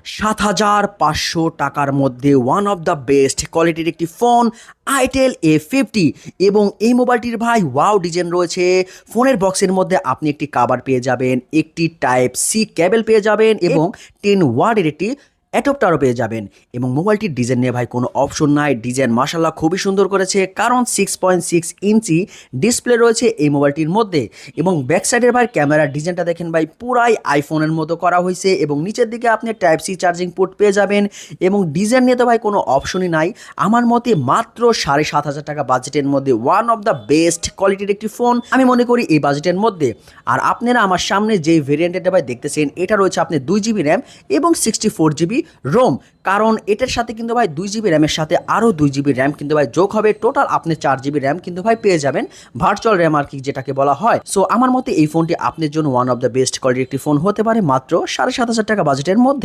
7,500 টাকার মধ্যে one of the best কোয়ালিটির একটি ফোন আইটেল A50। এবং এই মোবাইলটির ভাই ওয়াও ডিজাইন রয়েছে। ফোনের বক্সের মধ্যে আপনি একটি কাভার পেয়ে যাবেন, একটি টাইপ সি কেবল পেয়ে যাবেন এবং 10 ওয়াটের একটি অ্যাডাপ্টারও পেয়ে যাবেন। এবং মোবাইলটির ডিজাইন নিয়ে ভাই কোনো অপশন নাই, ডিজাইন মাশাল্লাহ খুবই সুন্দর করেছে, কারণ 6.6 ইঞ্চি ডিসপ্লে রয়েছে এই মোবাইলটির মধ্যে। এবং ব্যাক সাইডের ভাই ক্যামেরার ডিজাইনটা দেখেন ভাই, পুরাই আইফোনের মতো করা হয়েছে। এবং নিচের দিকে আপনি টাইপ সি চার্জিং পোর্ট পেয়ে যাবেন। এবং ডিজাইন নিয়ে তো ভাই কোনো অপশনই নাই। আমার মতে মাত্র 7,500 টাকা বাজেটের মধ্যে ওয়ান অফ দ্য বেস্ট কোয়ালিটির একটি ফোন আমি মনে করি এই বাজেটের মধ্যে। আর আপনারা আমার সামনে যেই ভেরিয়েন্টটা ভাই দেখতেছেন, এটা রয়েছে আপনি 2 GB র্যাম এবং 64 GB রোম। কারণ এটার সাথে কিন্তু ভাই 2 GB র্যামের সাথে আরও 2 GB র্যাম কিন্তু ভাই যোগ হবে, টোটাল আপনি 4 GB র্যাম কিন্তু ভাই পেয়ে যাবেন, ভার্চুয়াল র্যাম আর কি যেটাকে বলা হয়। সো আমার মতে এই ফোনটি আপনার জন্য ওয়ান অফ দ্য বেস্ট কোয়ালিটির একটি ফোন হতে পারে মাত্র 7,500 টাকা বাজেটের মধ্যে।